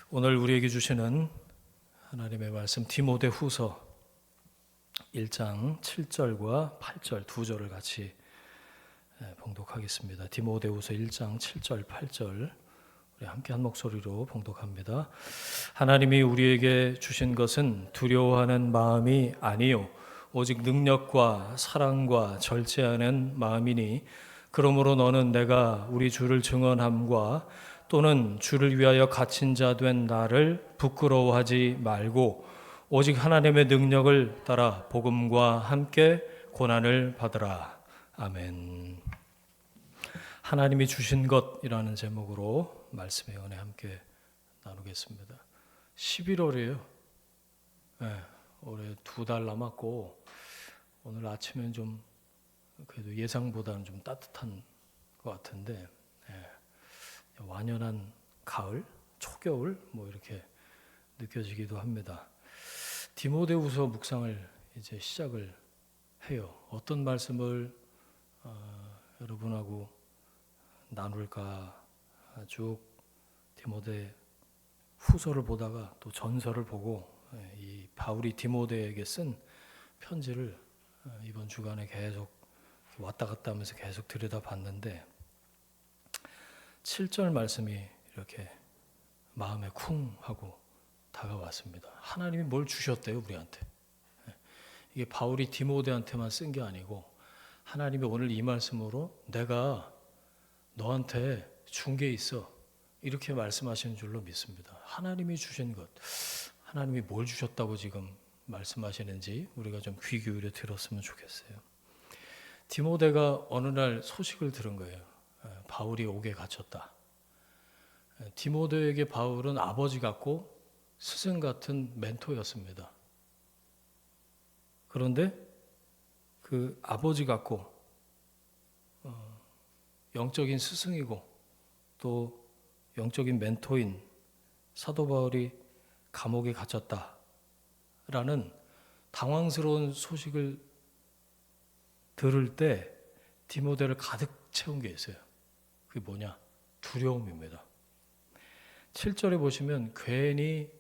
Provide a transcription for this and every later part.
오늘 우리에게 주시는 하나님의 말씀 디모데후서 1장 7절과 8절 두 절을 같이 봉독하겠습니다. 디모데후서 1장 7절 8절 우리 함께 한 목소리로 봉독합니다. 하나님이 우리에게 주신 것은 두려워하는 마음이 아니요 오직 능력과 사랑과 절제하는 마음이니 그러므로 너는 내가 우리 주를 증언함과 또는 주를 위하여 갇힌 자 된 나를 부끄러워하지 말고 오직 하나님의 능력을 따라 복음과 함께 고난을 받으라. 아멘. 하나님이 주신 것이라는 제목으로 말씀의 은혜 함께 나누겠습니다. 11월이에요. 네, 올해 2달 남았고 오늘 아침엔 좀 그래도 예상보다는 좀 따뜻한 것 같은데 완연한 가을, 초겨울 뭐 이렇게 느껴지기도 합니다. 디모데후서 묵상을 이제 시작을 해요. 어떤 말씀을 여러분하고 나눌까 쭉 디모데 후서를 보다가 또 전서를 보고 이 바울이 디모데에게 쓴 편지를 이번 주간에 계속 왔다 갔다 하면서 계속 들여다봤는데 7절 말씀이 이렇게 마음에 쿵 하고 다가왔습니다. 하나님이 뭘 주셨대요 우리한테. 이게 바울이 디모데한테만 쓴 게 아니고 하나님이 오늘 이 말씀으로 내가 너한테 준 게 있어 이렇게 말씀하시는 줄로 믿습니다. 하나님이 주신 것, 하나님이 뭘 주셨다고 지금 말씀하시는지 우리가 좀 귀 기울여 들었으면 좋겠어요. 디모데가 어느 날 소식을 들은 거예요. 바울이 옥에 갇혔다. 디모데에게 바울은 아버지 같고 스승 같은 멘토였습니다. 그런데 그 아버지 같고 영적인 스승이고 또 영적인 멘토인 사도 바울이 감옥에 갇혔다라는 당황스러운 소식을 들을 때 디모데를 가득 채운 게 있어요. 그게 뭐냐? 두려움입니다. 7절에 보시면 괜히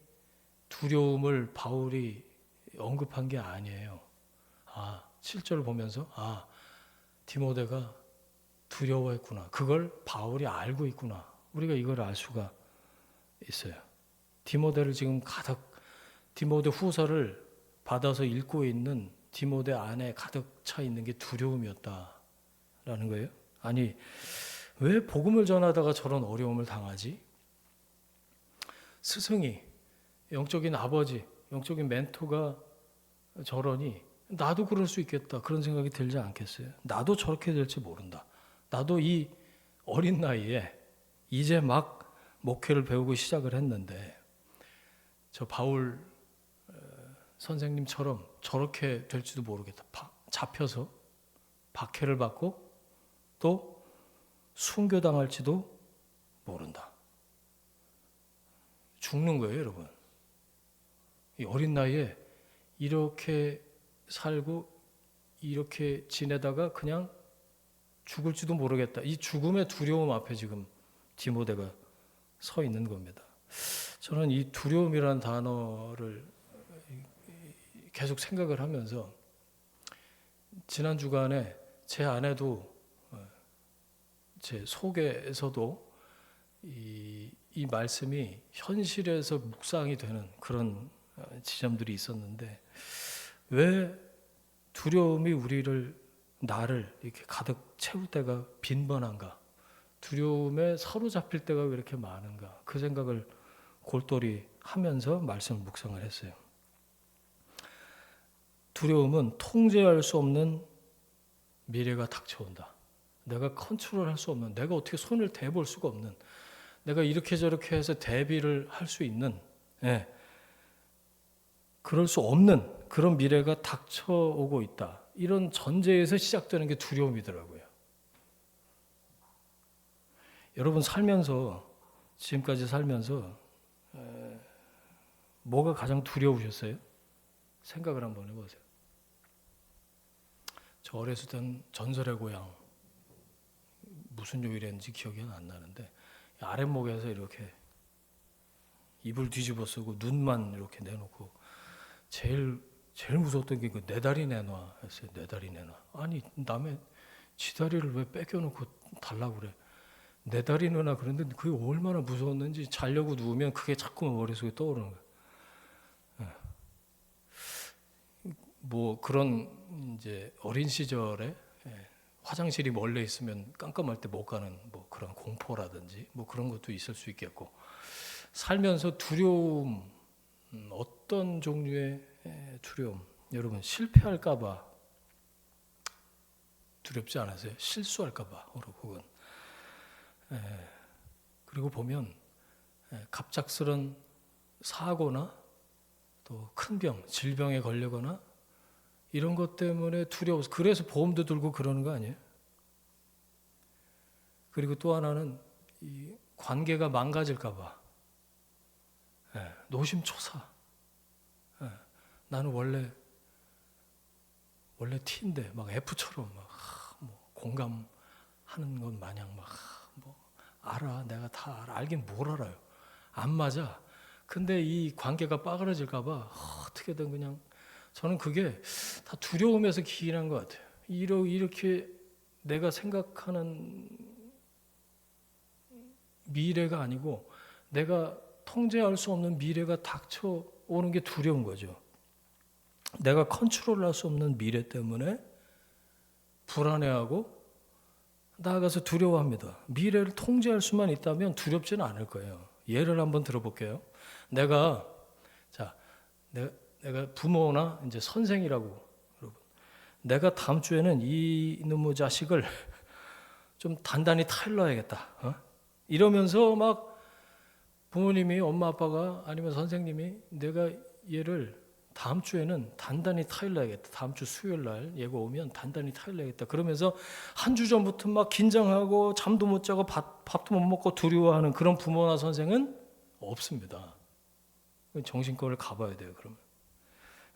두려움을 바울이 언급한 게 아니에요. 7절을 보면서 디모데가 두려워했구나. 그걸 바울이 알고 있구나. 우리가 이걸 알 수가 있어요. 디모데를 지금 가득 디모데 후서를 받아서 읽고 있는 디모데 안에 가득 차 있는 게 두려움이었다라는 거예요. 아니 왜 복음을 전하다가 저런 어려움을 당하지? 스승이 영적인 아버지, 영적인 멘토가 저러니 나도 그럴 수 있겠다 그런 생각이 들지 않겠어요? 나도 저렇게 될지 모른다. 나도 이 어린 나이에 이제 막 목회를 배우고 시작을 했는데 저 바울 선생님처럼 저렇게 될지도 모르겠다. 잡혀서 박해를 받고 또 순교당할지도 모른다. 죽는 거예요, 여러분. 이 어린 나이에 이렇게 살고 이렇게 지내다가 그냥 죽을지도 모르겠다. 이 죽음의 두려움 앞에 지금 디모데가 서 있는 겁니다. 저는 이 두려움이라는 단어를 계속 생각을 하면서 지난 주간에 제 아내도 제 속에서도 이 말씀이 현실에서 묵상이 되는 그런 지점들이 있었는데 왜 두려움이 나를 이렇게 가득 채울 때가 빈번한가? 두려움에 사로잡힐 때가 왜 이렇게 많은가? 그 생각을 골똘히 하면서 말씀을 묵상을 했어요. 두려움은 통제할 수 없는 미래가 닥쳐온다. 내가 컨트롤할 수 없는, 내가 어떻게 손을 대볼 수가 없는, 내가 이렇게 저렇게 해서 대비를 할 수 있는, 그럴 수 없는 그런 미래가 닥쳐오고 있다. 이런 전제에서 시작되는 게 두려움이더라고요. 여러분 지금까지 살면서 뭐가 가장 두려우셨어요? 생각을 한번 해보세요. 저 어렸을 땐 전설의 고향 무슨 요일인지 기억이 안 나는데 아랫목에서 이렇게 이불 뒤집어 쓰고 눈만 이렇게 내놓고 제일 무서웠던 게 내 다리 내놔 했어요. 내 다리 내놔. 아니 남의 지 다리를 왜 뺏겨놓고 달라고 그래. 내 다리 내놔. 그런데 그게 얼마나 무서웠는지 자려고 누우면 그게 자꾸 머릿속에 떠오르는 거예요. 뭐 그런 이제 어린 시절에 화장실이 멀리 있으면 깜깜할 때 못 가는 뭐 그런 공포라든지 뭐 그런 것도 있을 수 있겠고, 살면서 두려움, 어떤 종류의 두려움, 여러분 실패할까봐 두렵지 않으세요? 실수할까봐 혹은 그리고 보면 갑작스런 사고나 또 큰 병, 질병에 걸리거나 이런 것 때문에 두려워서 그래서 보험도 들고 그러는 거 아니에요? 그리고 또 하나는 이 관계가 망가질까봐 노심초사. 나는 원래 T인데 막 F처럼 막 뭐 공감하는 것 마냥 막 뭐 알아, 내가 다 알아. 알긴 뭘 알아요? 안 맞아. 근데 이 관계가 빠그러질까봐 어떻게든 그냥, 저는 그게 다 두려움에서 기인한 것 같아요. 이렇게 내가 생각하는 미래가 아니고 내가 통제할 수 없는 미래가 닥쳐오는 게 두려운 거죠. 내가 컨트롤할 수 없는 미래 때문에 불안해하고 나아가서 두려워합니다. 미래를 통제할 수만 있다면 두렵지는 않을 거예요. 예를 한번 들어볼게요. 내가 부모나 이제 선생이라고, 여러분, 내가 다음 주에는 이놈의 자식을 좀 단단히 타일러야겠다. 이러면서 막 부모님이, 엄마 아빠가 아니면 선생님이 내가 얘를 다음 주에는 단단히 타일러야겠다. 다음 주 수요일 날 얘가 오면 단단히 타일러야겠다. 그러면서 한 주 전부터 막 긴장하고 잠도 못 자고 밥도 못 먹고 두려워하는 그런 부모나 선생은 없습니다. 정신과를 가봐야 돼요. 그러면.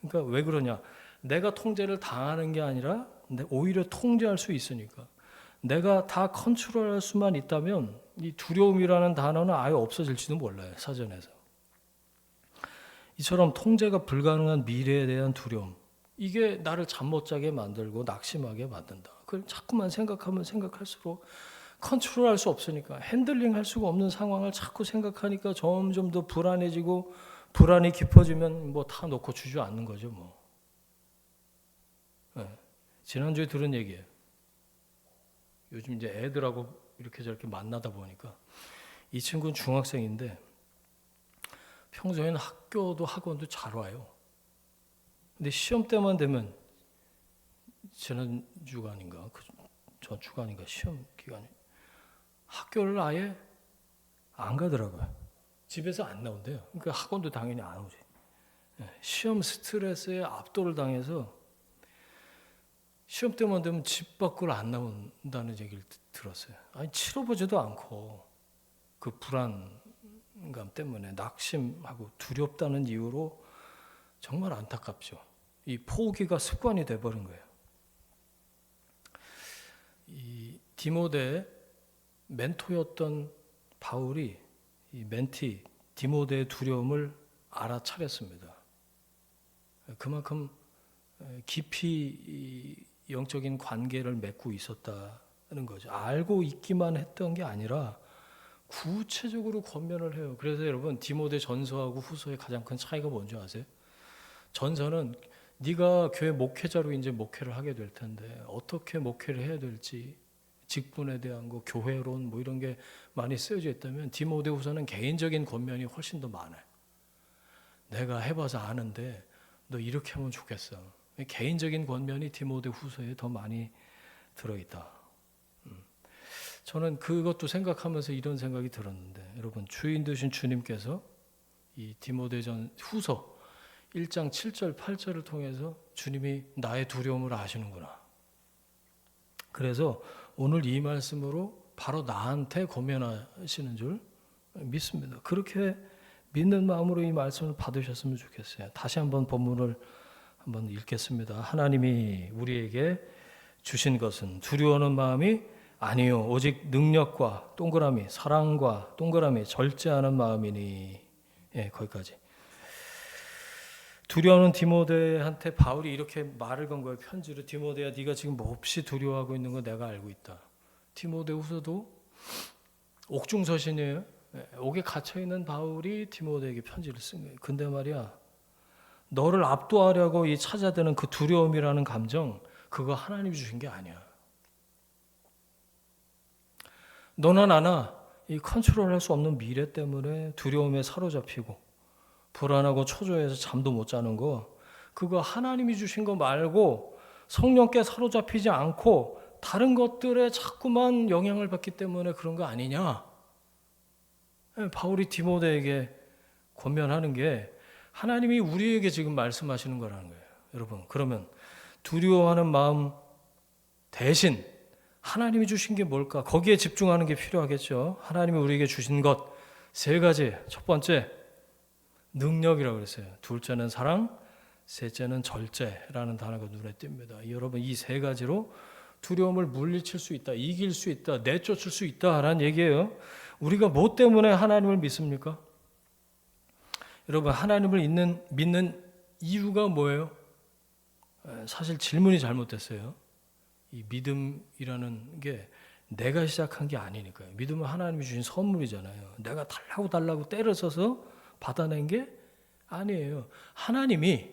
그러니까 왜 그러냐? 내가 통제를 당하는 게 아니라 오히려 통제할 수 있으니까. 내가 다 컨트롤할 수만 있다면 이 두려움이라는 단어는 아예 없어질지도 몰라요. 사전에서. 이처럼 통제가 불가능한 미래에 대한 두려움, 이게 나를 잠 못 자게 만들고 낙심하게 만든다. 그걸 자꾸만 생각하면 생각할수록 컨트롤할 수 없으니까, 핸들링할 수가 없는 상황을 자꾸 생각하니까 점점 더 불안해지고, 불안이 깊어지면 뭐 다 놓고 주저앉는 거죠. 뭐. 지난주에 들은 얘기예요. 요즘 이제 애들하고 이렇게 저렇게 만나다 보니까, 이 친구는 중학생인데 평소에는 학교도 학원도 잘 와요. 근데 시험 때만 되면, 지난 주간인가 전 주간인가 시험 기간에 학교를 아예 안 가더라고요. 집에서 안 나온대요. 그러니까 학원도 당연히 안 오지. 시험 스트레스에 압도를 당해서 시험 때만 되면 집 밖으로 안 나온다는 얘기를 들었어요. 아니 치러보지도 않고 그 불안감 때문에 낙심하고 두렵다는 이유로. 정말 안타깝죠. 이 포기가 습관이 돼버린 거예요. 이 디모데의 멘토였던 바울이 이 멘티 디모데의 두려움을 알아차렸습니다. 그만큼 깊이 영적인 관계를 맺고 있었다는 거죠. 알고 있기만 했던 게 아니라 구체적으로 권면을 해요. 그래서 여러분, 디모데 전서하고 후서의 가장 큰 차이가 뭔지 아세요? 전서는 네가 교회 목회자로 이제 목회를 하게 될 텐데 어떻게 목회를 해야 될지, 직분에 대한 거, 교회론 뭐 이런 게 많이 쓰여져 있다면, 디모데후서는 개인적인 권면이 훨씬 더 많아요. 내가 해봐서 아는데 너 이렇게 하면 좋겠어. 개인적인 권면이 디모데후서에 더 많이 들어있다. 저는 그것도 생각하면서 이런 생각이 들었는데, 여러분, 주인 되신 주님께서 이 디모데전 후서 1장 7절 8절을 통해서 주님이 나의 두려움을 아시는구나. 그래서 오늘 이 말씀으로 바로 나한테 권면하시는 줄 믿습니다. 그렇게 믿는 마음으로 이 말씀을 받으셨으면 좋겠어요. 다시 한번 본문을 한번 읽겠습니다. 하나님이 우리에게 주신 것은 두려워하는 마음이 아니요 오직 능력과 동그라미 사랑과 동그라미 절제하는 마음이니. 거기까지. 두려워하는 디모데한테 바울이 이렇게 말을 건 거예요. 편지로. 디모데야, 네가 지금 몹시 두려워하고 있는 거 내가 알고 있다. 디모데후서도 옥중서신이에요. 옥에 갇혀 있는 바울이 디모데에게 편지를 쓴 거예요. 근데 말이야, 너를 압도하려고 이 찾아드는 그 두려움이라는 감정, 그거 하나님이 주신 게 아니야. 너나 나나 이 컨트롤할 수 없는 미래 때문에 두려움에 사로잡히고 불안하고 초조해서 잠도 못 자는 거, 그거 하나님이 주신 거 말고 성령께 사로잡히지 않고 다른 것들에 자꾸만 영향을 받기 때문에 그런 거 아니냐. 바울이 디모데에게 권면하는 게 하나님이 우리에게 지금 말씀하시는 거라는 거예요. 여러분, 그러면 두려워하는 마음 대신 하나님이 주신 게 뭘까? 거기에 집중하는 게 필요하겠죠. 하나님이 우리에게 주신 것 세 가지. 첫 번째, 능력이라고 그랬어요. 둘째는 사랑, 셋째는 절제라는 단어가 눈에 띕니다. 여러분, 이 세 가지로 두려움을 물리칠 수 있다, 이길 수 있다, 내쫓을 수 있다라는 얘기예요. 우리가 뭐 때문에 하나님을 믿습니까? 여러분, 하나님을 믿는 이유가 뭐예요? 사실 질문이 잘못됐어요. 이 믿음이라는 게 내가 시작한 게 아니니까요. 믿음은 하나님이 주신 선물이잖아요. 내가 달라고 때려서서 받아낸 게 아니에요. 하나님이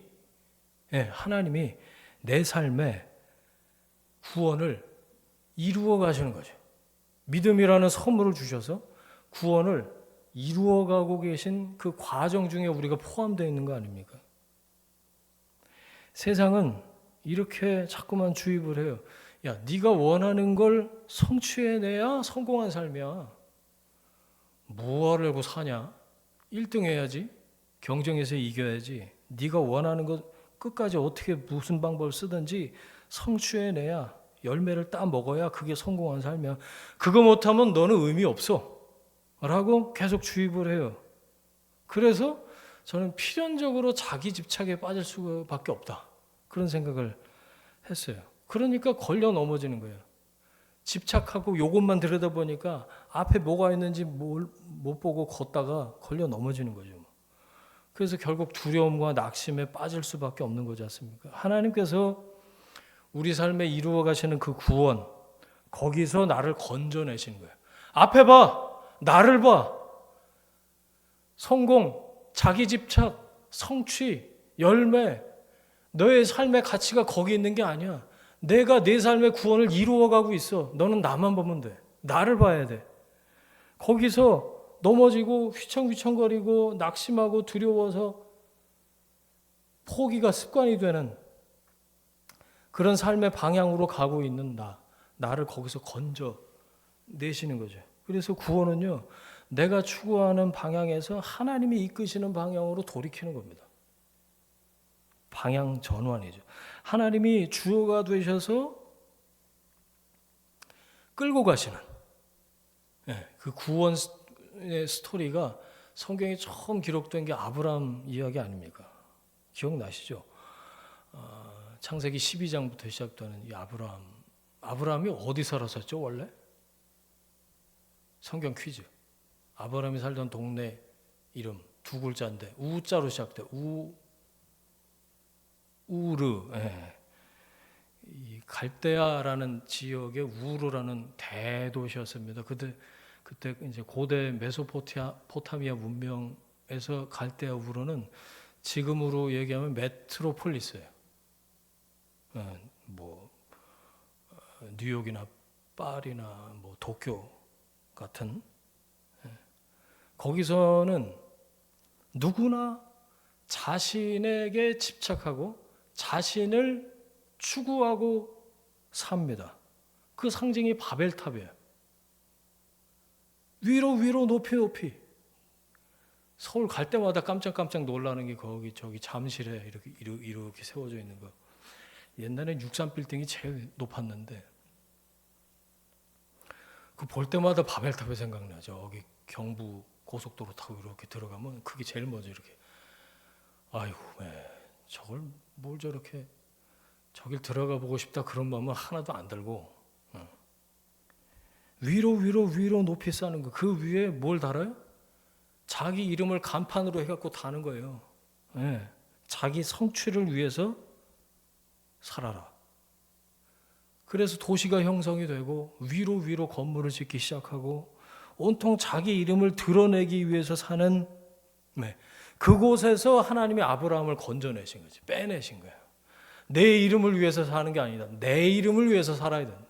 내 삶의 구원을 이루어 가시는 거죠. 믿음이라는 선물을 주셔서 구원을 이루어 가고 계신 그 과정 중에 우리가 포함되어 있는 거 아닙니까? 세상은 이렇게 자꾸만 주입을 해요. 야, 네가 원하는 걸 성취해내야 성공한 삶이야. 뭐 하려고 사냐? 1등 해야지. 경쟁에서 이겨야지. 네가 원하는 것 끝까지 어떻게 무슨 방법을 쓰든지 성취해내야, 열매를 따 먹어야 그게 성공한 삶이야. 그거 못하면 너는 의미 없어 라고 계속 주입을 해요. 그래서 저는 필연적으로 자기 집착에 빠질 수밖에 없다, 그런 생각을 했어요. 그러니까 걸려 넘어지는 거예요. 집착하고 요것만 들여다보니까 앞에 뭐가 있는지 못 보고 걷다가 걸려 넘어지는 거죠. 그래서 결국 두려움과 낙심에 빠질 수밖에 없는 거지 않습니까? 하나님께서 우리 삶에 이루어 가시는 그 구원, 거기서 나를 건져내시는 거예요. 앞에 봐, 나를 봐. 성공, 자기 집착, 성취, 열매, 너의 삶의 가치가 거기 있는 게 아니야. 내가 내 삶의 구원을 이루어가고 있어. 너는 나만 보면 돼. 나를 봐야 돼. 거기서 넘어지고 휘청휘청거리고 낙심하고 두려워서 포기가 습관이 되는 그런 삶의 방향으로 가고 있는 나를 거기서 건져내시는 거죠. 그래서 구원은요, 내가 추구하는 방향에서 하나님이 이끄시는 방향으로 돌이키는 겁니다. 방향 전환이죠. 하나님이 주어가 되셔서 끌고 가시는 그 구원의 스토리가 성경에 처음 기록된 게 아브라함 이야기 아닙니까? 기억나시죠? 창세기 12장부터 시작되는 이 아브라함이 어디 살았었죠 원래? 성경 퀴즈. 아브라함이 살던 동네 이름 두 글자인데 우자로 시작돼. 우르. 이 갈대아라는 지역의 우르라는 대도시였습니다. 그때 이제 고대 메소포타미아 문명에서 갈대아 우르는 지금으로 얘기하면 메트로폴리스예요. 뭐 뉴욕이나 파리나 뭐 도쿄 같은, 거기서는 누구나 자신에게 집착하고 자신을 추구하고 삽니다. 그 상징이 바벨탑이에요. 위로 높이. 서울 갈 때마다 깜짝깜짝 놀라는 게 거기 저기 잠실에 이렇게 세워져 있는 거. 옛날엔 63빌딩이 제일 높았는데 그 볼 때마다 바벨탑이 생각나죠. 여기 경부 고속도로 타고 이렇게 들어가면 그게 제일 먼저 이렇게, 아이고, 저걸 뭘 저렇게 저길 들어가 보고 싶다 그런 마음은 하나도 안 들고, 위로 높이 쌓는 거. 그 위에 뭘 달아요? 자기 이름을 간판으로 해갖고 다는 거예요. 예. 자기 성취를 위해서 살아라. 그래서 도시가 형성이 되고 위로 건물을 짓기 시작하고 온통 자기 이름을 드러내기 위해서 사는, 그곳에서 하나님이 아브라함을 건져내신 거지. 빼내신 거예요. 내 이름을 위해서 사는 게 아니다. 내 이름을 위해서 살아야 된다.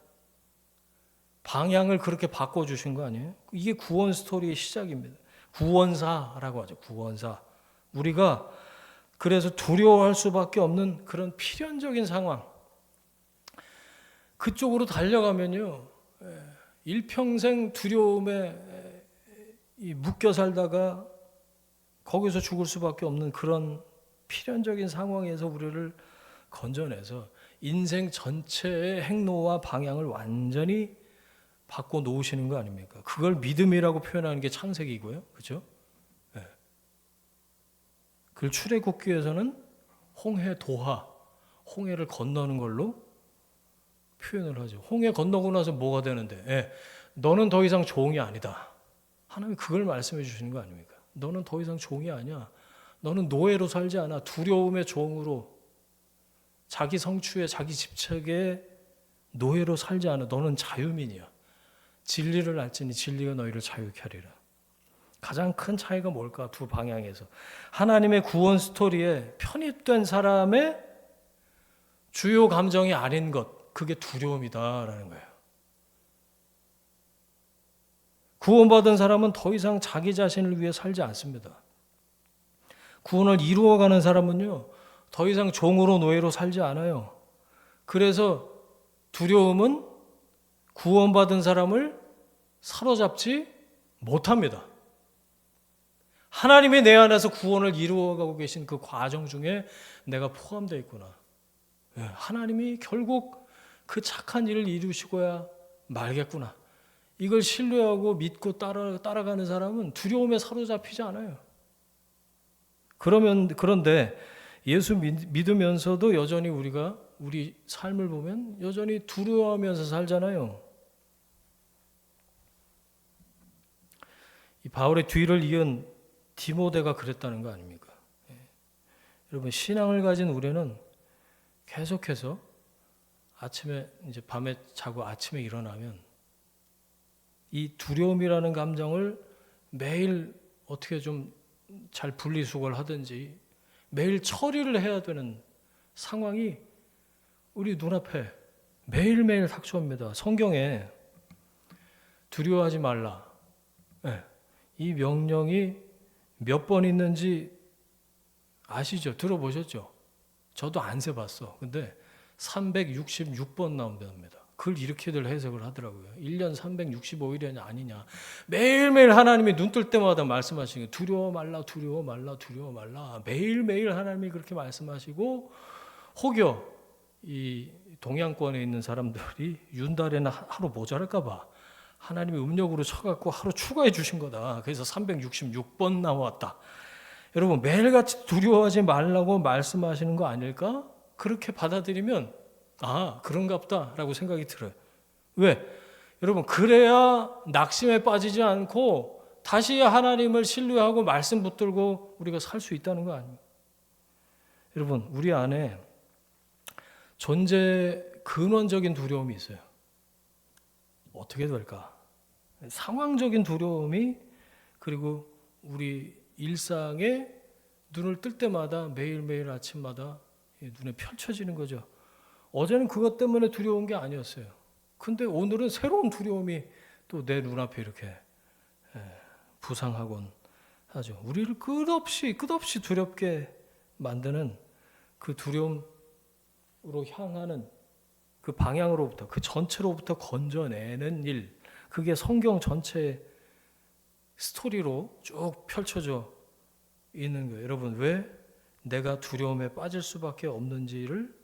방향을 그렇게 바꿔주신 거 아니에요? 이게 구원 스토리의 시작입니다. 구원사라고 하죠. 구원사. 우리가 그래서 두려워할 수밖에 없는 그런 필연적인 상황, 그쪽으로 달려가면요, 일평생 두려움에 묶여 살다가 거기서 죽을 수밖에 없는 그런 필연적인 상황에서 우리를 건져내서 인생 전체의 행로와 방향을 완전히 바꿔 놓으시는 거 아닙니까? 그걸 믿음이라고 표현하는 게 창세기고요, 그렇죠? 그걸 출애굽기에서는 홍해 도하, 홍해를 건너는 걸로 표현을 하죠. 홍해 건너고 나서 뭐가 되는데? 너는 더 이상 종이 아니다. 하나님이 그걸 말씀해 주시는 거 아닙니까? 너는 더 이상 종이 아니야. 너는 노예로 살지 않아. 두려움의 종으로, 자기 성취에, 자기 집착에 노예로 살지 않아. 너는 자유민이야. 진리를 알지니 진리가 너희를 자유케 하리라. 가장 큰 차이가 뭘까? 두 방향에서. 하나님의 구원 스토리에 편입된 사람의 주요 감정이 아닌 것, 그게 두려움이다라는 거예요. 구원받은 사람은 더 이상 자기 자신을 위해 살지 않습니다. 구원을 이루어가는 사람은요, 더 이상 종으로 노예로 살지 않아요. 그래서 두려움은 구원받은 사람을 사로잡지 못합니다. 하나님이 내 안에서 구원을 이루어가고 계신 그 과정 중에 내가 포함되어 있구나. 하나님이 결국 그 착한 일을 이루시고야 말겠구나. 이걸 신뢰하고 믿고 따라가는 사람은 두려움에 사로잡히지 않아요. 그런데 예수 믿으면서도 여전히 우리가 우리 삶을 보면 여전히 두려워하면서 살잖아요. 이 바울의 뒤를 이은 디모데가 그랬다는 거 아닙니까? 여러분, 신앙을 가진 우리는 계속해서 아침에 이제 밤에 자고 아침에 일어나면 이 두려움이라는 감정을 매일 어떻게 좀 잘 분리수거를 하든지 매일 처리를 해야 되는 상황이 우리 눈앞에 매일매일 닥쳐옵니다. 성경에 두려워하지 말라, 이 명령이 몇 번 있는지 아시죠? 들어보셨죠? 저도 안 세봤어. 근데 366번 나온답니다. 그걸 이렇게들 해석을 하더라고요. 1년 365일이 아니냐. 매일매일 하나님이 눈 뜰 때마다 말씀하시는 게 두려워 말라, 두려워 말라, 두려워 말라. 매일매일 하나님이 그렇게 말씀하시고, 혹여 이 동양권에 있는 사람들이 윤달에는 하루 모자랄까 봐 하나님이 음력으로 쳐갖고 하루 추가해 주신 거다. 그래서 366번 나왔다. 여러분, 매일같이 두려워하지 말라고 말씀하시는 거 아닐까? 그렇게 받아들이면 그런가 보다라고 생각이 들어요. 왜? 여러분, 그래야 낙심에 빠지지 않고 다시 하나님을 신뢰하고 말씀 붙들고 우리가 살 수 있다는 거 아닙니까? 여러분, 우리 안에 존재 근원적인 두려움이 있어요. 어떻게 될까? 상황적인 두려움이, 그리고 우리 일상에 눈을 뜰 때마다 매일매일 아침마다 눈에 펼쳐지는 거죠. 어제는 그것 때문에 두려운 게 아니었어요. 근데 오늘은 새로운 두려움이 또 내 눈앞에 이렇게 부상하곤 하죠. 우리를 끝없이 두렵게 만드는 그 두려움으로 향하는 그 방향으로부터, 그 전체로부터 건져내는 일, 그게 성경 전체 스토리로 쭉 펼쳐져 있는 거예요. 여러분, 왜 내가 두려움에 빠질 수밖에 없는지를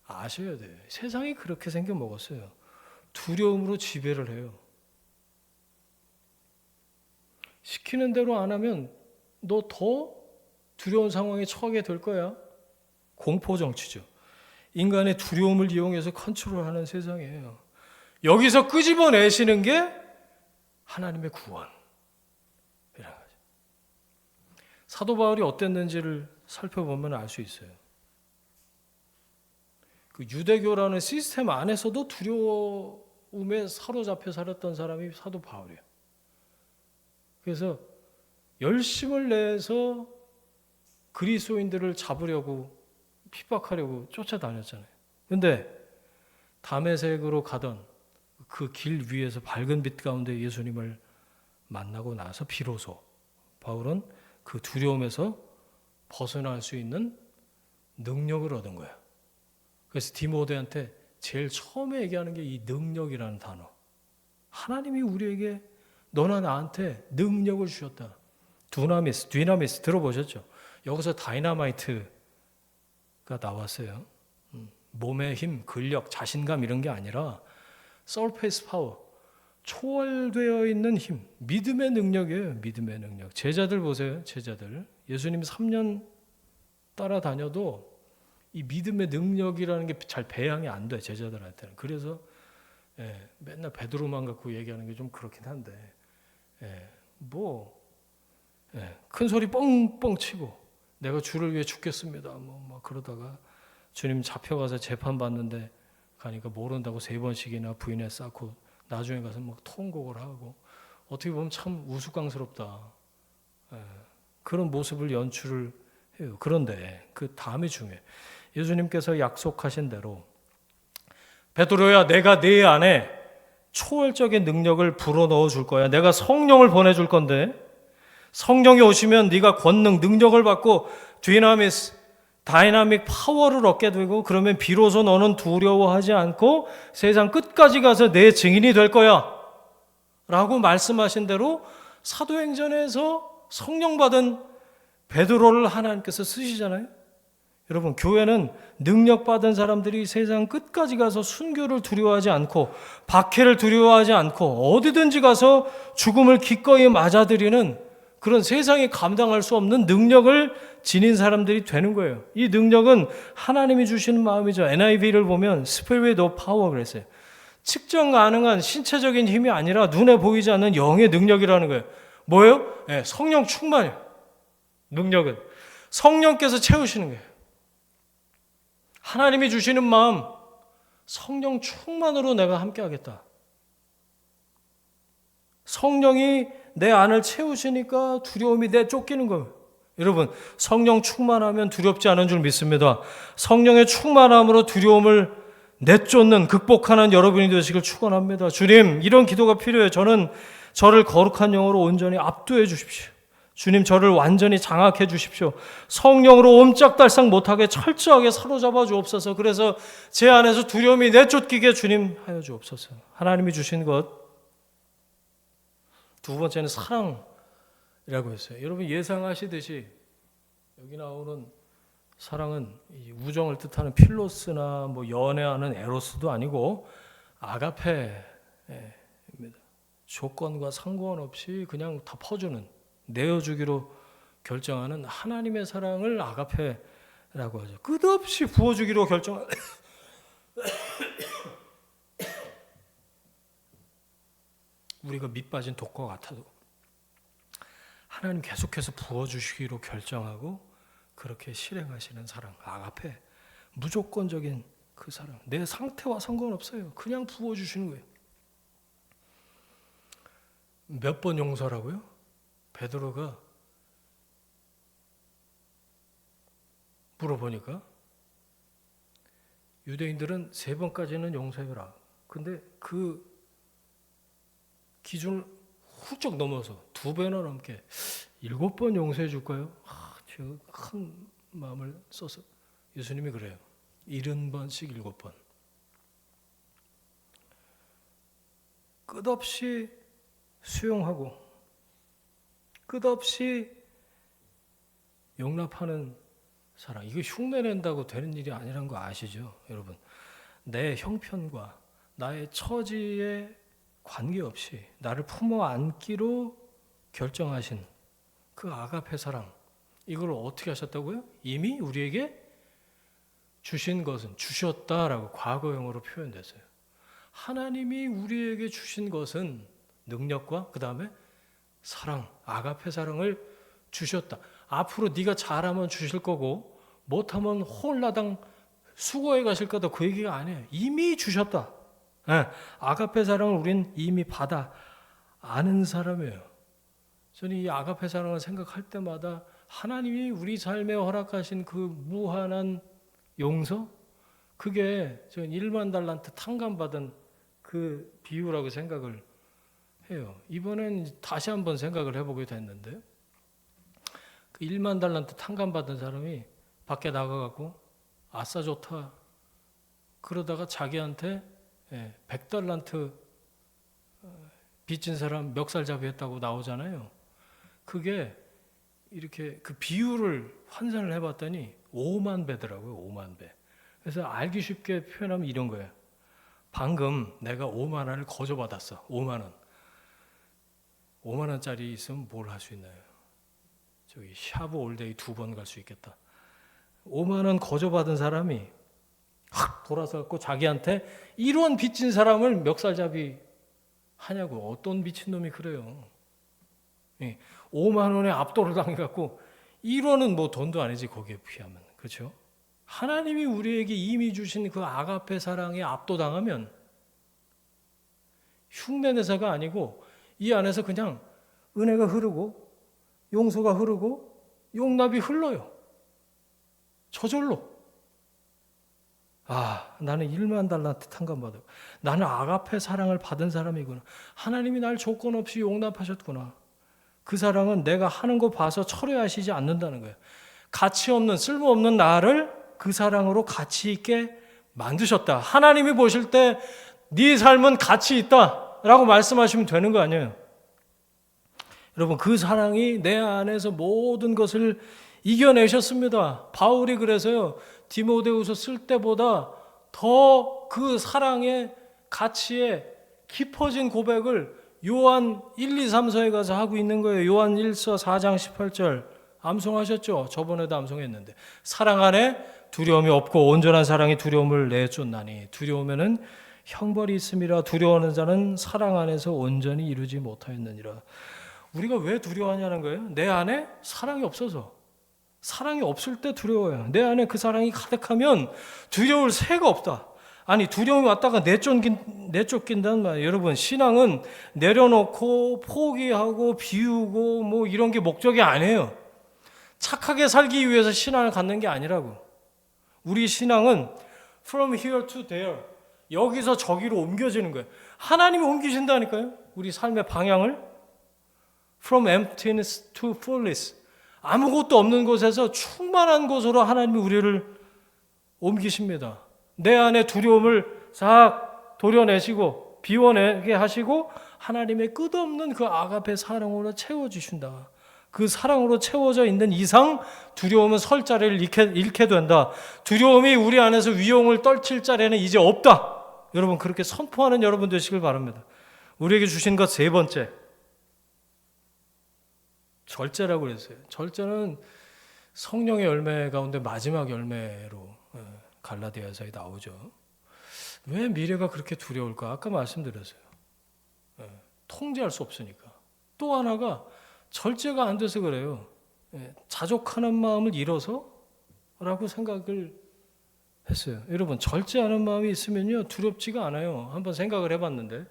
아셔야 돼요. 세상이 그렇게 생겨 먹었어요. 두려움으로 지배를 해요. 시키는 대로 안 하면 너 더 두려운 상황에 처하게 될 거야. 공포 정치죠. 인간의 두려움을 이용해서 컨트롤하는 세상이에요. 여기서 끄집어내시는 게 하나님의 구원이라는 거죠. 사도 바울이 어땠는지를 살펴보면 알 수 있어요. 그 유대교라는 시스템 안에서도 두려움에 사로잡혀 살았던 사람이 사도 바울이에요. 그래서 열심을 내서 그리스도인들을 잡으려고 핍박하려고 쫓아다녔잖아요. 그런데 다메섹으로 가던 그 길 위에서 밝은 빛 가운데 예수님을 만나고 나서 비로소 바울은 그 두려움에서 벗어날 수 있는 능력을 얻은 거예요. 그래서 디모데한테 제일 처음에 얘기하는 게 이 능력이라는 단어. 하나님이 우리에게 너나 나한테 능력을 주셨다. 디나미스 들어보셨죠? 여기서 다이너마이트가 나왔어요. 몸의 힘, 근력, 자신감 이런 게 아니라 서페이스 파워, 초월되어 있는 힘, 믿음의 능력이에요. 믿음의 능력. 제자들 보세요. 제자들. 예수님 3년 따라다녀도 이 믿음의 능력이라는 게 잘 배양이 안 돼. 제자들한테는. 그래서 맨날 베드로만 갖고 얘기하는 게 좀 그렇긴 한데 큰 소리 뻥뻥 치고 내가 주를 위해 죽겠습니다. 막 그러다가 주님 잡혀가서 재판받는데 가니까 모른다고 3번씩이나 부인에 쌓고 나중에 가서 막 통곡을 하고 어떻게 보면 참 우스꽝스럽다. 그런 모습을 연출을 해요. 그런데 그 다음이 중요해. 예수님께서 약속하신 대로 베드로야 내가 네 안에 초월적인 능력을 불어넣어 줄 거야. 내가 성령을 보내줄 건데 성령이 오시면 네가 권능, 능력을 받고 다이나믹 파워를 얻게 되고 그러면 비로소 너는 두려워하지 않고 세상 끝까지 가서 내 증인이 될 거야 라고 말씀하신 대로 사도행전에서 성령 받은 베드로를 하나님께서 쓰시잖아요. 여러분 교회는 능력 받은 사람들이 세상 끝까지 가서 순교를 두려워하지 않고 박해를 두려워하지 않고 어디든지 가서 죽음을 기꺼이 맞아들이는 그런 세상이 감당할 수 없는 능력을 지닌 사람들이 되는 거예요. 이 능력은 하나님이 주시는 마음이죠. NIV를 보면 Spirit of Power 그랬어요. 측정 가능한 신체적인 힘이 아니라 눈에 보이지 않는 영의 능력이라는 거예요. 뭐예요? 성령 충만이에요. 능력은 성령께서 채우시는 거예요. 하나님이 주시는 마음, 성령 충만으로 내가 함께 하겠다. 성령이 내 안을 채우시니까 두려움이 내쫓기는 거예요. 여러분, 성령 충만하면 두렵지 않은 줄 믿습니다. 성령의 충만함으로 두려움을 내쫓는, 극복하는 여러분이 되시길 축원합니다. 주님, 이런 기도가 필요해요. 저를 거룩한 영으로 온전히 압도해 주십시오. 주님, 저를 완전히 장악해 주십시오. 성령으로 옴짝달싹 못하게 철저하게 사로잡아 주옵소서. 그래서 제 안에서 두려움이 내쫓기게 주님 하여 주옵소서. 하나님이 주신 것. 두 번째는 사랑이라고 했어요. 여러분 예상하시듯이 여기 나오는 사랑은 우정을 뜻하는 필로스나 연애하는 에로스도 아니고 아가페입니다. 조건과 상관없이 그냥 다 퍼주는, 내어주기로 결정하는 하나님의 사랑을 아가페라고 하죠. 끝없이 부어주기로 결정하는 우리가 밑빠진 독과 같아도 하나님 계속해서 부어주시기로 결정하고 그렇게 실행하시는 사랑, 아가페. 무조건적인 그 사랑. 내 상태와 상관없어요. 그냥 부어주시는 거예요. 몇 번 용서라고요? 베드로가 물어보니까 유대인들은 3번까지는 용서해라. 근데 그 기준을 훌쩍 넘어서 2배나 넘게 7번 용서해 줄까요? 제가 큰 마음을 써서 예수님이 그래요. 70번씩 7번. 끝없이 수용하고 끝없이 용납하는 사랑. 이거 흉내낸다고 되는 일이 아니라는 거 아시죠? 여러분. 내 형편과 나의 처지에 관계없이 나를 품어 안기로 결정하신 그 아가페 사랑, 이걸 어떻게 하셨다고요? 이미 우리에게 주신 것은 주셨다라고 과거형으로 표현됐어요. 하나님이 우리에게 주신 것은 능력과 그 다음에 사랑, 아가페 사랑을 주셨다. 앞으로 네가 잘하면 주실 거고 못하면 홀라당 수고해 가실 거다. 그 얘기가 아니에요. 이미 주셨다. 예, 아가페 사랑을 우린 이미 받아 아는 사람이에요. 저는 이 아가페 사랑을 생각할 때마다 하나님이 우리 삶에 허락하신 그 무한한 용서, 그게 저는 1만 달란트 탕감받은 그 비유라고 생각을 해요. 이번엔 다시 한번 생각을 해보게 됐는데, 그 1만 달란트 탕감받은 사람이 밖에 나가갖고 아싸 좋다 그러다가 자기한테 100달란트 빚진 사람 멱살잡이 했다고 나오잖아요. 그게 이렇게 그 비율을 환산을 해봤더니 5만 배더라고요. 5만 배. 그래서 알기 쉽게 표현하면 이런 거예요. 방금 내가 5만 원을 거저받았어. 5만 원. 5만 원짜리 있으면 뭘 할 수 있나요? 저기 샤브 올데이 2번 갈 수 있겠다. 5만 원 거저받은 사람이 확 돌아서 자기한테 1원 빚진 사람을 멱살잡이 하냐고. 어떤 미친놈이 그래요. 5만 원에 압도를 당해갖고 1원은 뭐 돈도 아니지 거기에 비하면. 그렇죠? 하나님이 우리에게 이미 주신 그 아가페 사랑에 압도당하면 흉내내서가 아니고 이 안에서 그냥 은혜가 흐르고 용서가 흐르고 용납이 흘러요. 저절로. 나는 1만 달란트 탕감받았고 나는 아가페 사랑을 받은 사람이구나. 하나님이 날 조건 없이 용납하셨구나. 그 사랑은 내가 하는 거 봐서 철회하시지 않는다는 거예요. 가치 없는 쓸모없는 나를 그 사랑으로 가치 있게 만드셨다. 하나님이 보실 때 네 삶은 가치 있다라고 말씀하시면 되는 거 아니에요. 여러분, 그 사랑이 내 안에서 모든 것을 이겨내셨습니다. 바울이 그래서요, 디모데후서 쓸 때보다 더 그 사랑의 가치에 깊어진 고백을 요한 1, 2, 3서에 가서 하고 있는 거예요. 요한 1서 4장 18절 암송하셨죠? 저번에도 암송했는데 사랑 안에 두려움이 없고 온전한 사랑이 두려움을 내쫓나니 두려우면은 형벌이 있음이라 두려워하는 자는 사랑 안에서 온전히 이루지 못하였느니라. 우리가 왜 두려워하냐는 거예요. 내 안에 사랑이 없어서. 사랑이 없을 때 두려워요. 내 안에 그 사랑이 가득하면 두려울 새가 없다. 아니, 두려움이 왔다가 내쫓긴다는 말이에요. 여러분, 신앙은 내려놓고 포기하고 비우고 뭐 이런 게 목적이 아니에요. 착하게 살기 위해서 신앙을 갖는 게 아니라고. 우리 신앙은 from here to there, 여기서 저기로 옮겨지는 거예요. 하나님이 옮기신다니까요. 우리 삶의 방향을 from emptiness to fullness, 아무것도 없는 곳에서 충만한 곳으로 하나님이 우리를 옮기십니다. 내 안에 두려움을 싹 도려내시고 비워내게 하시고 하나님의 끝없는 그 아가페 사랑으로 채워주신다. 그 사랑으로 채워져 있는 이상 두려움은 설 자리를 잃게 된다. 두려움이 우리 안에서 위용을 떨칠 자리는 이제 없다. 여러분, 그렇게 선포하는 여러분 되시길 바랍니다. 우리에게 주신 것 세 번째, 절제라고 그랬어요. 절제는 성령의 열매 가운데 마지막 열매로 갈라디아서에 나오죠. 왜 미래가 그렇게 두려울까? 아까 말씀드렸어요. 통제할 수 없으니까. 또 하나가 절제가 안 돼서 그래요. 자족하는 마음을 잃어서 라고 생각을 했어요. 여러분, 절제하는 마음이 있으면요 두렵지가 않아요. 한번 생각을 해봤는데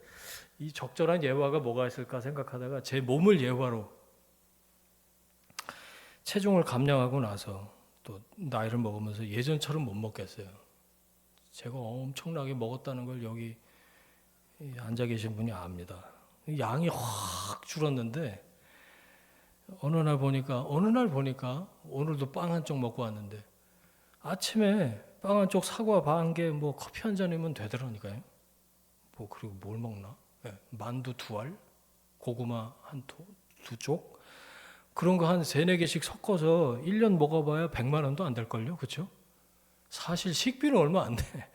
이 적절한 예화가 뭐가 있을까 생각하다가 제 몸을 예화로, 체중을 감량하고 나서 또 나이를 먹으면서 예전처럼 못 먹겠어요. 제가 엄청나게 먹었다는 걸 여기 앉아 계신 분이 압니다. 양이 확 줄었는데 어느 날 보니까 오늘도 빵 한 쪽 먹고 왔는데 아침에 빵 한 쪽, 사과 반 개, 뭐 커피 한 잔이면 되더라니까요. 뭐 그리고 뭘 먹나? 만두 2알, 고구마 두 쪽. 그런 거 한 3-4개씩 섞어서 1년 먹어봐야 100만 원도 안 될걸요. 그렇죠? 사실 식비는 얼마 안 돼.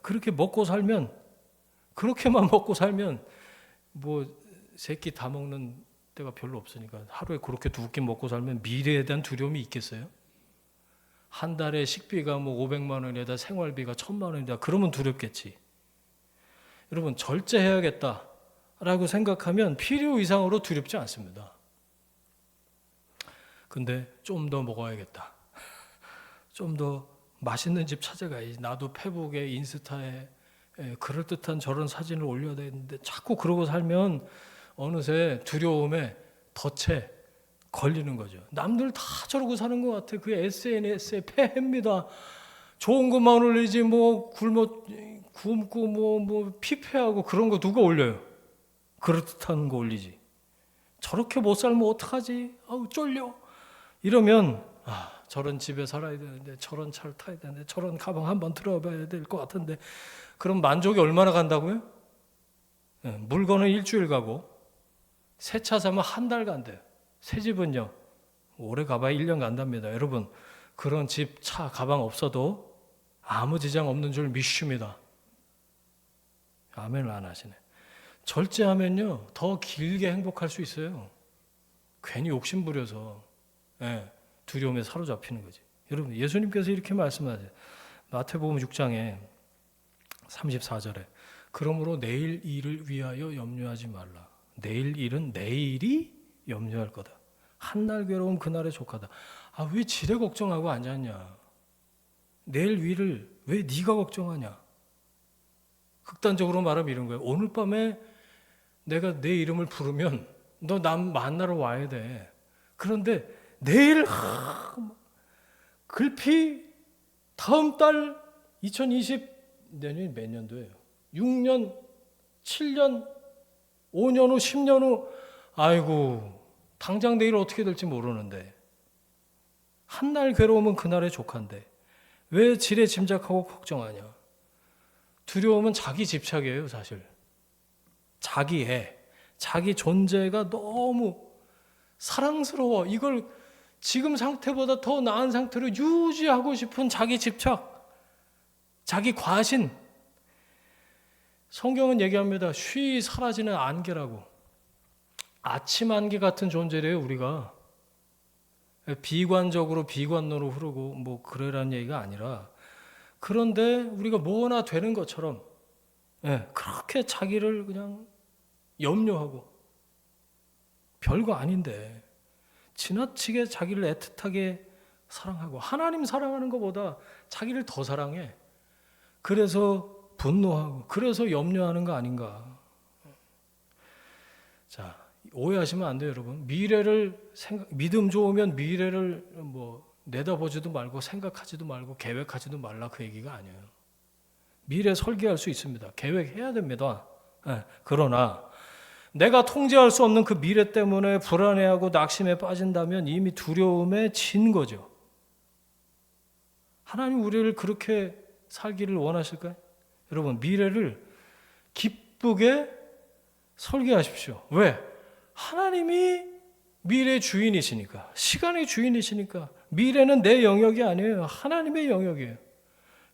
그렇게만 먹고 살면 뭐 3끼 다 먹는 때가 별로 없으니까 하루에 그렇게 2끼 먹고 살면 미래에 대한 두려움이 있겠어요? 한 달에 식비가 뭐 500만 원이다, 생활비가 1000만 원이다, 그러면 두렵겠지. 여러분, 절제해야겠다라고 생각하면 필요 이상으로 두렵지 않습니다. 근데 좀 더 먹어야겠다. 좀 더 맛있는 집 찾아가야지. 나도 페북에 인스타에 그럴듯한 저런 사진을 올려야 되는데 자꾸 그러고 살면 어느새 두려움에 덫에 걸리는 거죠. 남들 다 저러고 사는 것 같아. 그 SNS의 폐해입니다. 좋은 것만 올리지 굶고 피폐하고 그런 거 누가 올려요? 그럴듯한 거 올리지. 저렇게 못 살면 어떡하지? 아우 쫄려. 이러면 저런 집에 살아야 되는데 저런 차를 타야 되는데 저런 가방 한번 들어봐야 될 것 같은데 그럼 만족이 얼마나 간다고요? 물건은 일주일 가고 새 차 사면 한 달 간대요. 새 집은요 오래 가봐야 1년 간답니다. 여러분 그런 집, 차, 가방 없어도 아무 지장 없는 줄 믿습니다. 아멘을 안 하시네. 절제하면요 더 길게 행복할 수 있어요. 괜히 욕심 부려서 두려움에 사로잡히는 거지. 여러분 예수님께서 이렇게 말씀하세요. 마태복음 6장에 34절에 그러므로 내일 일을 위하여 염려하지 말라. 내일 일은 내일이 염려할 거다. 한날 괴로움 그날의 족하다. 왜 지레 걱정하고 앉았냐. 내일 위를 왜 네가 걱정하냐. 극단적으로 말하면 이런 거예요. 오늘 밤에 내가 내 이름을 부르면 너 남 만나러 와야 돼. 그런데 내일 글피 다음 달 2020년이 몇 년도예요? 6년, 7년, 5년 후, 10년 후 아이고 당장 내일 어떻게 될지 모르는데 한날 괴로움은 그날의 족한데 왜 지레 짐작하고 걱정하냐. 두려움은 자기 집착이에요. 사실 자기 존재가 너무 사랑스러워. 이걸 지금 상태보다 더 나은 상태로 유지하고 싶은 자기 집착, 자기 과신. 성경은 얘기합니다. 쉬 사라지는 안개라고. 아침 안개 같은 존재래요. 우리가 비관적으로 비관론으로 흐르고 그래라는 얘기가 아니라 그런데 우리가 뭐나 되는 것처럼 그렇게 자기를 그냥 염려하고 별거 아닌데 지나치게 자기를 애틋하게 사랑하고 하나님 사랑하는 것보다 자기를 더 사랑해. 그래서 분노하고 그래서 염려하는 거 아닌가. 자, 오해하시면 안 돼요, 여러분. 믿음 좋으면 미래를 내다보지도 말고 생각하지도 말고 계획하지도 말라 그 얘기가 아니에요. 미래 설계할 수 있습니다. 계획해야 됩니다. 그러나 내가 통제할 수 없는 그 미래 때문에 불안해하고 낙심에 빠진다면 이미 두려움에 진 거죠. 하나님 우리를 그렇게 살기를 원하실까요? 여러분 미래를 기쁘게 설계하십시오. 왜? 하나님이 미래의 주인이시니까, 시간의 주인이시니까. 미래는 내 영역이 아니에요. 하나님의 영역이에요.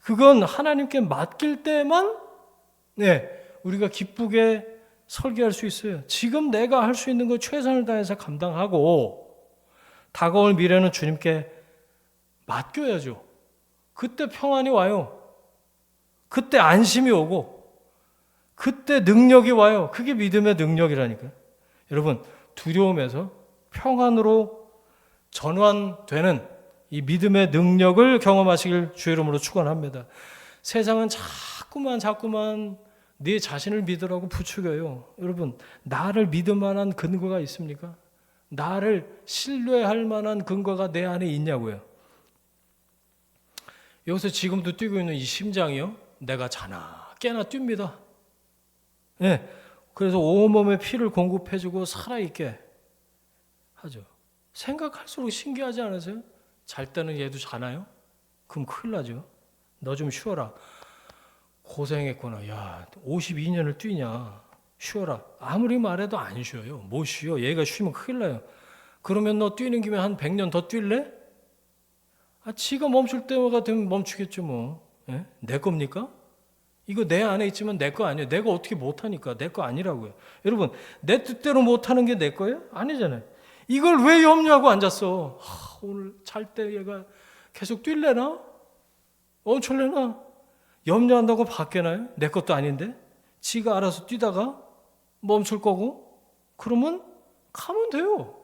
그건 하나님께 맡길 때만 우리가 기쁘게 설계할 수 있어요. 지금 내가 할 수 있는 거 최선을 다해서 감당하고 다가올 미래는 주님께 맡겨야죠. 그때 평안이 와요. 그때 안심이 오고 그때 능력이 와요. 그게 믿음의 능력이라니까요. 여러분 두려움에서 평안으로 전환되는 이 믿음의 능력을 경험하시길 주의 이름으로 축원합니다. 세상은 자꾸만 네 자신을 믿으라고 부추겨요. 여러분 나를 믿을 만한 근거가 있습니까? 나를 신뢰할 만한 근거가 내 안에 있냐고요. 여기서 지금도 뛰고 있는 이 심장이요, 내가 깨나 뜁니다. 그래서 온몸에 피를 공급해주고 살아있게 하죠. 생각할수록 신기하지 않으세요? 잘 때는 얘도 자나요? 그럼 큰일 나죠. 너 좀 쉬어라. 고생했구나. 야, 52년을 뛰냐. 쉬어라. 아무리 말해도 안 쉬어요. 못 쉬어. 얘가 쉬면 큰일 나요. 그러면 너 뛰는 김에 한 100년 더 뛸래? 지가 멈출 때가 되면 멈추겠죠 뭐. 내 겁니까? 이거 내 안에 있지만 내 거 아니에요. 내가 어떻게 못하니까 내 거 아니라고요. 여러분 내 뜻대로 못하는 게 내 거예요? 아니잖아요. 이걸 왜 염려하고 앉았어? 오늘 잘 때 얘가 계속 뛸래나? 멈출래나? 염려한다고 바뀌나요? 내 것도 아닌데? 지가 알아서 뛰다가 멈출 거고 그러면 가면 돼요.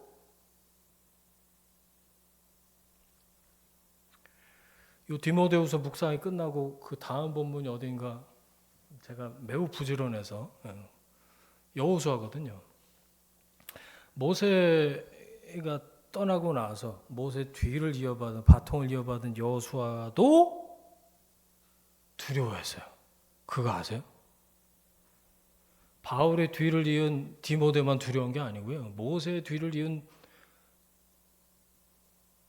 이 디모데후서 묵상이 끝나고 그 다음 본문이 어딘가 제가 매우 부지런해서 여호수아거든요. 모세가 떠나고 나서 모세 뒤를 이어받은 바통을 이어받은 여호수아도 두려워했어요. 그거 아세요? 바울의 뒤를 이은 디모데만 두려운 게 아니고요. 모세의 뒤를 이은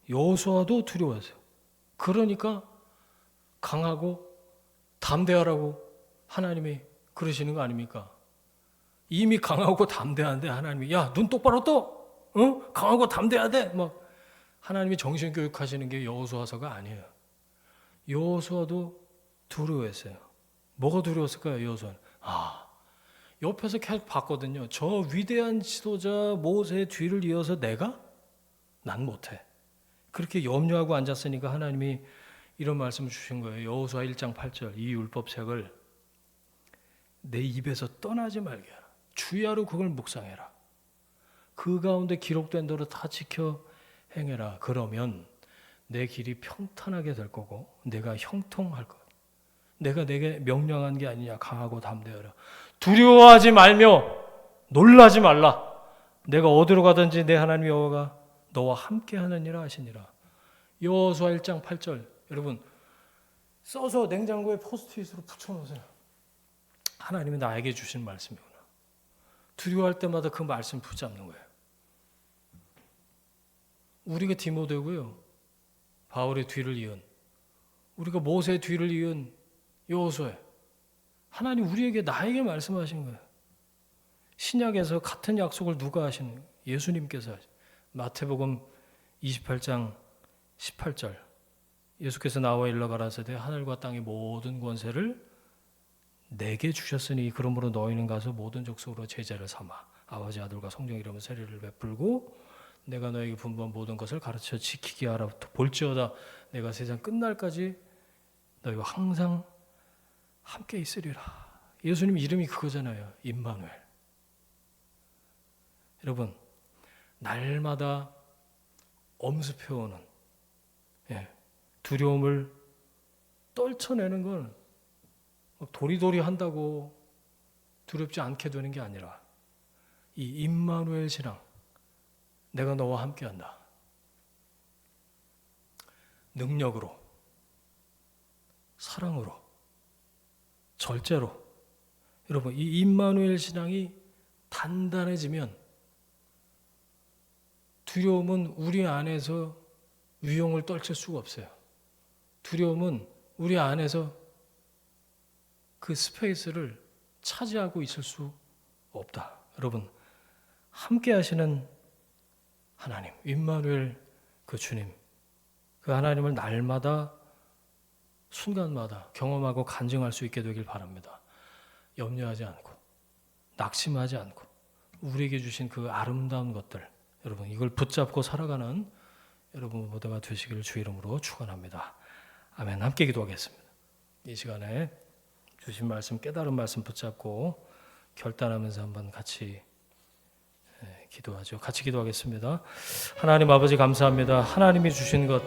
여호수아도 두려워했어요. 그러니까 강하고 담대하라고 하나님이 그러시는 거 아닙니까? 이미 강하고 담대한데 하나님이 야, 눈 똑바로 떠. 응? 강하고 담대해야 막 하나님이 정신 교육하시는 게 여호수아서가 아니에요. 여호수아도 두려워했어요. 뭐가 두려웠을까요, 여호수아는? 옆에서 계속 봤거든요. 저 위대한 지도자 모세의 뒤를 이어서 난 못해. 그렇게 염려하고 앉았으니까 하나님이 이런 말씀을 주신 거예요. 여호수아 1장 8절 이 율법책을 내 입에서 떠나지 말게 하라. 주야로 그걸 묵상해라. 그 가운데 기록된 대로 다 지켜 행해라. 그러면 내 길이 평탄하게 될 거고 내가 형통할 거야. 내가 내게 명령한 게 아니냐. 강하고 담대하라. 두려워하지 말며 놀라지 말라. 내가 어디로 가든지 내 하나님 여호와가 너와 함께 하느니라 하시니라. 여호수아 1장 8절 여러분 써서 냉장고에 포스트잇으로 붙여놓으세요. 하나님이 나에게 주신 말씀이구나. 두려워할 때마다 그 말씀 붙잡는 거예요. 우리가 디모데고요. 바울의 뒤를 이은 우리가 모세의 뒤를 이은 여호수아. 하나님 우리에게 나에게 말씀하신 거예요. 신약에서 같은 약속을 누가 하신 거예요? 예수님께서 하신. 마태복음 28장 18절 예수께서 나와 일러 가라사대 하늘과 땅의 모든 권세를 내게 주셨으니 그러므로 너희는 가서 모든 족속으로 제자를 삼아 아버지 아들과 성령 이름으로 세례를 베풀고 내가 너에게 분부한 모든 것을 가르쳐 지키게 하라. 볼지어다 내가 세상 끝날까지 너희와 항상 함께 있으리라. 예수님 이름이 그거잖아요. 임마누엘. 여러분 날마다 엄습해오는 두려움을 떨쳐내는 건 도리도리 한다고 두렵지 않게 되는 게 아니라 이 임마누엘 신앙, 내가 너와 함께한다. 능력으로, 사랑으로, 절제로. 여러분 이 임마누엘 신앙이 단단해지면 두려움은 우리 안에서 위용을 떨칠 수가 없어요. 두려움은 우리 안에서 그 스페이스를 차지하고 있을 수 없다. 여러분 함께 하시는 하나님, 임마누엘 그 주님, 그 하나님을 날마다 순간마다 경험하고 간증할 수 있게 되길 바랍니다. 염려하지 않고 낙심하지 않고 우리에게 주신 그 아름다운 것들, 여러분 이걸 붙잡고 살아가는 여러분 모두가 되시기를 주 이름으로 축원합니다. 아멘. 함께 기도하겠습니다. 이 시간에 주신 말씀, 깨달은 말씀 붙잡고 결단하면서 한번 같이 기도하죠. 같이 기도하겠습니다. 하나님 아버지 감사합니다. 하나님이 주신 것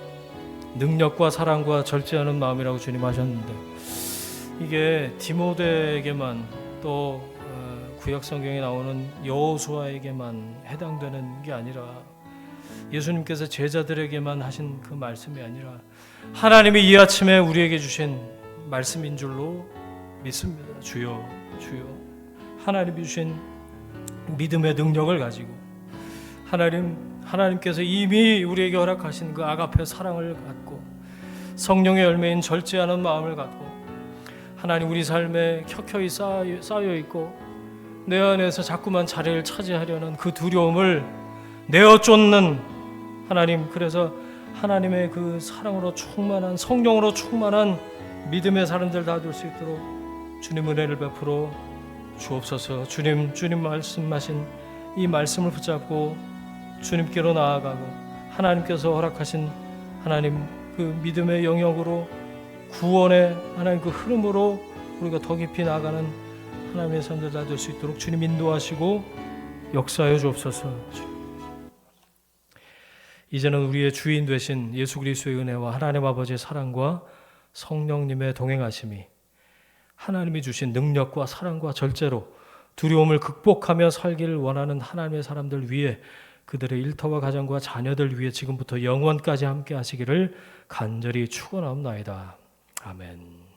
능력과 사랑과 절제하는 마음이라고 주님 하셨는데 이게 디모데에게만 또 구약 성경에 나오는 여호수아에게만 해당되는 게 아니라 예수님께서 제자들에게만 하신 그 말씀이 아니라 하나님이 이 아침에 우리에게 주신 말씀인 줄로 믿습니다. 주여, 주여. 하나님이 주신 믿음의 능력을 가지고 하나님께서 이미 우리에게 허락하신 그 아가페 사랑을 갖고 성령의 열매인 절제하는 마음을 갖고 하나님 우리 삶에 켜켜이 쌓여 있고 내 안에서 자꾸만 자리를 차지하려는 그 두려움을 내어 쫓는 하나님, 그래서 하나님의 그 사랑으로 충만한 성령으로 충만한 믿음의 사람들 다 될 수 있도록 주님 은혜를 베풀어 주옵소서. 주님 말씀하신 이 말씀을 붙잡고 주님께로 나아가고 하나님께서 허락하신 하나님 그 믿음의 영역으로 구원의 하나님 그 흐름으로 우리가 더 깊이 나아가는 하나님의 사람들 다 될 수 있도록 주님 인도하시고 역사하여 주옵소서. 이제는 우리의 주인 되신 예수 그리스도의 은혜와 하나님 아버지의 사랑과 성령님의 동행하심이 하나님이 주신 능력과 사랑과 절제로 두려움을 극복하며 살기를 원하는 하나님의 사람들 위해 그들의 일터와 가정과 자녀들 위해 지금부터 영원까지 함께 하시기를 간절히 축원하옵나이다. 아멘.